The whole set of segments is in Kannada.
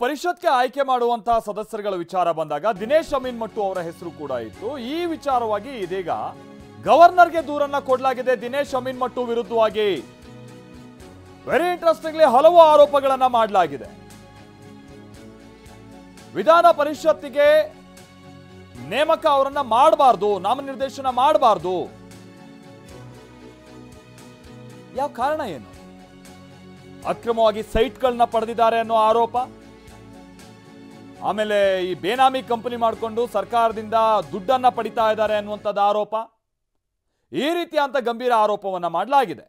ಪರಿಷತ್ಗೆ ಆಯ್ಕೆ ಮಾಡುವಂತಹ ಸದಸ್ಯರುಗಳ ವಿಚಾರ ಬಂದಾಗ ದಿನೇಶ್ ಅಮೀನ್ ಮಟ್ಟು ಅವರ ಹೆಸರು ಕೂಡ ಇತ್ತು. ಈ ವಿಚಾರವಾಗಿ ಇದೀಗ ಗವರ್ನರ್ಗೆ ದೂರನ್ನ ಕೊಡಲಾಗಿದೆ ದಿನೇಶ್ ಅಮೀನ್ ಮಟ್ಟು ವಿರುದ್ಧವಾಗಿ. ವೆರಿ ಇಂಟ್ರೆಸ್ಟಿಂಗ್ಲಿ ಹಲವು ಆರೋಪಗಳನ್ನ ಮಾಡಲಾಗಿದೆ. ವಿಧಾನ ಪರಿಷತ್ತಿಗೆ ನೇಮಕ ಅವರನ್ನ ಮಾಡಬಾರ್ದು, ನಾಮನಿರ್ದೇಶನ ಮಾಡಬಾರ್ದು. ಯಾವ ಕಾರಣ ಏನು? ಅಕ್ರಮವಾಗಿ ಸೈಟ್ಗಳನ್ನ ಪಡೆದಿದ್ದಾರೆ ಅನ್ನೋ ಆರೋಪ, ಆಮೇಲೆ ಈ ಬೇನಾಮಿ ಕಂಪನಿ ಮಾಡಿಕೊಂಡು ಸರ್ಕಾರದಿಂದ ದುಡ್ಡನ್ನ ಪಡಿತಾ ಇದ್ದಾರೆ ಅನ್ನುವಂಥದ್ದು ಆರೋಪ. ಈ ರೀತಿಯಂತ ಗಂಭೀರ ಆರೋಪವನ್ನ ಮಾಡಲಾಗಿದೆ.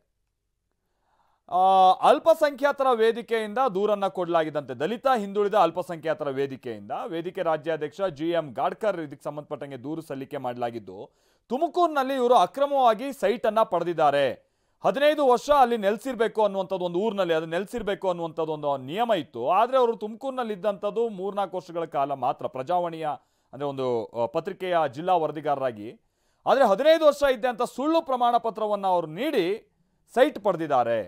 ಅಲ್ಪಸಂಖ್ಯಾತರ ವೇದಿಕೆಯಿಂದ ದೂರನ್ನ ಕೊಡಲಾಗಿದ್ದಂತೆ, ದಲಿತ ಹಿಂದುಳಿದ ಅಲ್ಪಸಂಖ್ಯಾತರ ವೇದಿಕೆಯಿಂದ ವೇದಿಕೆ ರಾಜ್ಯಾಧ್ಯಕ್ಷ GM ಗಾಡ್ಕರ್ ಇದಕ್ಕೆ ಸಂಬಂಧಪಟ್ಟಂಗೆ ದೂರು ಸಲ್ಲಿಕೆ ಮಾಡಲಾಗಿದ್ದು, ತುಮಕೂರಿನಲ್ಲಿ ಇವರು ಅಕ್ರಮವಾಗಿ ಸೈಟ್ ಅನ್ನ ಪಡೆದಿದ್ದಾರೆ, 15 ವರ್ಷ ಅಲ್ಲಿ ನೆಲೆಸಿರ್ಬೇಕು ಅನ್ನುವಂಥದ್ದು, ಒಂದು ಊರಿನಲ್ಲಿ ಅದು ನೆಲೆಸಿರ್ಬೇಕು ಅನ್ನುವಂಥದ್ದು ಒಂದು ನಿಯಮ ಇತ್ತು. ಆದರೆ ಅವರು ತುಮಕೂರಿನಲ್ಲಿ ಇದ್ದಂಥದ್ದು 3-4 ವರ್ಷಗಳ ಕಾಲ ಮಾತ್ರ, ಪ್ರಜಾವಾಣಿಯ ಅಂದರೆ ಒಂದು ಪತ್ರಿಕೆಯ ಜಿಲ್ಲಾ ವರದಿಗಾರರಾಗಿ. ಆದರೆ 15 ವರ್ಷ ಇದ್ದೆ ಅಂತ ಸುಳ್ಳು ಪ್ರಮಾಣ ಪತ್ರವನ್ನು ಅವರು ನೀಡಿ ಸೈಟ್ ಪಡೆದಿದ್ದಾರೆ.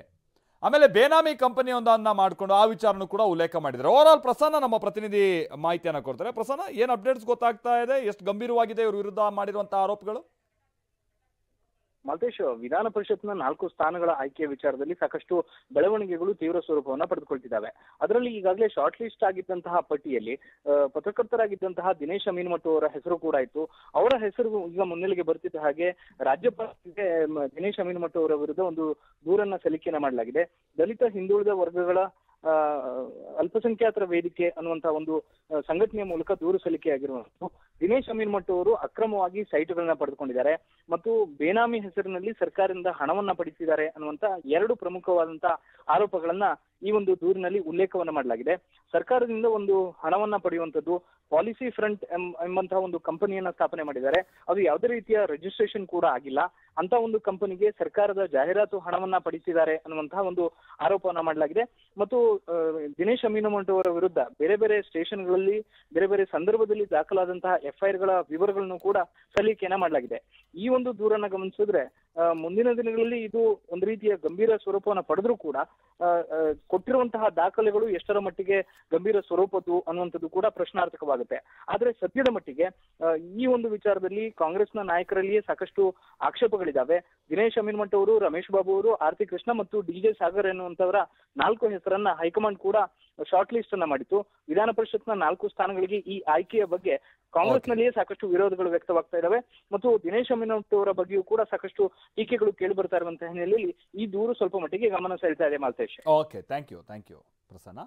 ಆಮೇಲೆ ಬೇನಾಮಿ ಕಂಪನಿಯೊಂದನ್ನು ಮಾಡಿಕೊಂಡು ಆ ವಿಚಾರನೂ ಕೂಡ ಉಲ್ಲೇಖ ಮಾಡಿದ್ದಾರೆ. ಓವರ್ ಆಲ್ ಪ್ರಸನ್ನ ನಮ್ಮ ಪ್ರತಿನಿಧಿ ಮಾಹಿತಿಯನ್ನು ಕೊಡ್ತಾರೆ. ಪ್ರಸನ್ನ, ಏನು ಅಪ್ಡೇಟ್ಸ್ ಗೊತ್ತಾಗ್ತಾ ಇದೆ? ಎಷ್ಟು ಗಂಭೀರವಾಗಿದೆ ಇವರು ವಿರುದ್ಧ ಮಾಡಿರುವಂತಹ ಆರೋಪಗಳು? ಮಲ್ತೇಶ್, ವಿಧಾನ ಪರಿಷತ್ನ 4 ಸ್ಥಾನಗಳ ಆಯ್ಕೆಯ ವಿಚಾರದಲ್ಲಿ ಸಾಕಷ್ಟು ಬೆಳವಣಿಗೆಗಳು ತೀವ್ರ ಸ್ವರೂಪವನ್ನ ಪಡೆದುಕೊಳ್ತಿದ್ದಾವೆ. ಅದರಲ್ಲಿ ಈಗಾಗಲೇ ಶಾರ್ಟ್ ಲಿಸ್ಟ್ ಆಗಿದ್ದಂತಹ ಪಟ್ಟಿಯಲ್ಲಿ ಪತ್ರಕರ್ತರಾಗಿದ್ದಂತಹ ದಿನೇಶ್ ಅಮೀನ್ ಮಟ್ಟು ಅವರ ಹೆಸರು ಕೂಡ ಇತ್ತು. ಅವರ ಹೆಸರು ಈಗ ಮುನ್ನೆಲೆಗೆ ಬರ್ತಿದ್ದ ಹಾಗೆ ರಾಜ್ಯಪಾಲರಿಗೆ ದಿನೇಶ್ ಅಮೀನ್ ಮಟ್ಟು ಅವರ ವಿರುದ್ಧ ಒಂದು ದೂರನ್ನ ಸಲ್ಲಿಕೆಯನ್ನ ಮಾಡಲಾಗಿದೆ. ದಲಿತ ಹಿಂದುಳಿದ ವರ್ಗಗಳ ಅಲ್ಪಸಂಖ್ಯಾತರ ವೇದಿಕೆ ಅನ್ನುವಂತಹ ಒಂದು ಸಂಘಟನೆಯ ಮೂಲಕ ದೂರು ಸಲ್ಲಿಕೆಯಾಗಿರುವಂತಹ ದಿನೇಶ್ ಅಮೀನ್ ಮಟ್ಟು ಅವರು ಅಕ್ರಮವಾಗಿ ಸೈಟ್ಗಳನ್ನ ಪಡೆದುಕೊಂಡಿದ್ದಾರೆ ಮತ್ತು ಬೇನಾಮಿ ಹೆಸರಿನಲ್ಲಿ ಸರ್ಕಾರದಿಂದ ಹಣವನ್ನ ಪಡೆದಿದ್ದಾರೆ ಅನ್ನುವಂತ 2 ಪ್ರಮುಖವಾದಂತಹ ಆರೋಪಗಳನ್ನ ಈ ಒಂದು ದೂರಿನಲ್ಲಿ ಉಲ್ಲೇಖವನ್ನ ಮಾಡಲಾಗಿದೆ. ಸರ್ಕಾರದಿಂದ ಒಂದು ಹಣವನ್ನ ಪಡೆಯುವಂತದ್ದು, ಪಾಲಿಸಿ ಫ್ರಂಟ್ ಎಂಬಂತಹ ಒಂದು ಕಂಪನಿಯನ್ನ ಸ್ಥಾಪನೆ ಮಾಡಿದ್ದಾರೆ. ಅದು ಯಾವುದೇ ರೀತಿಯ ರಿಜಿಸ್ಟ್ರೇಷನ್ ಕೂಡ ಆಗಿಲ್ಲ. ಅಂತ ಒಂದು ಕಂಪನಿಗೆ ಸರ್ಕಾರದ ಜಾಹೀರಾತು ಹಣವನ್ನ ಪಡಿಸಿದ್ದಾರೆ ಅನ್ನುವಂತಹ ಒಂದು ಆರೋಪವನ್ನ ಮಾಡಲಾಗಿದೆ. ಮತ್ತು ದಿನೇಶ್ ಅಮೀನ್ ಮಟ್ಟು ಅವರ ವಿರುದ್ಧ ಬೇರೆ ಬೇರೆ ಸ್ಟೇಷನ್ಗಳಲ್ಲಿ ಬೇರೆ ಬೇರೆ ಸಂದರ್ಭದಲ್ಲಿ ದಾಖಲಾದಂತಹ FIR ಗಳ ವಿವರಗಳನ್ನು ಕೂಡ ಸಲ್ಲಿಕೆಯನ್ನ ಮಾಡಲಾಗಿದೆ. ಈ ಒಂದು ದೂರನ್ನ ಗಮನಿಸಿದ್ರೆ ಮುಂದಿನ ದಿನಗಳಲ್ಲಿ ಇದು ಒಂದು ರೀತಿಯ ಗಂಭೀರ ಸ್ವರೂಪವನ್ನು ಪಡೆದ್ರೂ ಕೂಡ ಕೊಟ್ಟಿರುವಂತಹ ದಾಖಲೆಗಳು ಎಷ್ಟರ ಮಟ್ಟಿಗೆ ಗಂಭೀರ ಸ್ವರೂಪದ್ದು ಅನ್ನುವಂಥದ್ದು ಕೂಡ ಪ್ರಶ್ನಾರ್ಥಕವಾಗುತ್ತೆ. ಆದ್ರೆ ಸದ್ಯದ ಮಟ್ಟಿಗೆ ಈ ಒಂದು ವಿಚಾರದಲ್ಲಿ ಕಾಂಗ್ರೆಸ್ನ ನಾಯಕರಲ್ಲಿಯೇ ಸಾಕಷ್ಟು ಆಕ್ಷೇಪಗಳಿದ್ದಾವೆ. ದಿನೇಶ್ ಅಮೀನ್ ಮಟ್ಟು ಅವರು, ರಮೇಶ್ ಬಾಬು ಅವರು, ಆರ್ತಿ ಕೃಷ್ಣ ಮತ್ತು DJ ಸಾಗರ್ ಎನ್ನುವಂತವರ 4 ಹೆಸರನ್ನ ಹೈಕಮಾಂಡ್ ಕೂಡ ಶಾರ್ಟ್ ಲಿಸ್ಟ್ ಅನ್ನ ಮಾಡಿತ್ತು. ವಿಧಾನ ಪರಿಷತ್ನ 4 ಸ್ಥಾನಗಳಿಗೆ ಈ ಆಯ್ಕೆಯ ಬಗ್ಗೆ ಕಾಂಗ್ರೆಸ್ನಲ್ಲಿಯೇ ಸಾಕಷ್ಟು ವಿರೋಧಗಳು ವ್ಯಕ್ತವಾಗ್ತಾ ಇದ್ದಾವೆ ಮತ್ತು ದಿನೇಶ್ ಅಮೀನ್ ಮಟ್ಟು ಅವರ ಬಗ್ಗೆಯೂ ಕೂಡ ಸಾಕಷ್ಟು ಟೀಕೆಗಳು ಕೇಳಿ ಬರ್ತಾ ಇರುವಂತಹ ಹಿನ್ನೆಲೆಯಲ್ಲಿ ಈ ದೂರು ಸ್ವಲ್ಪ ಮಟ್ಟಿಗೆ ಗಮನ ಸೆಳೀತಾ ಇದೆ. Maltesh, okay, thank you Prasanna.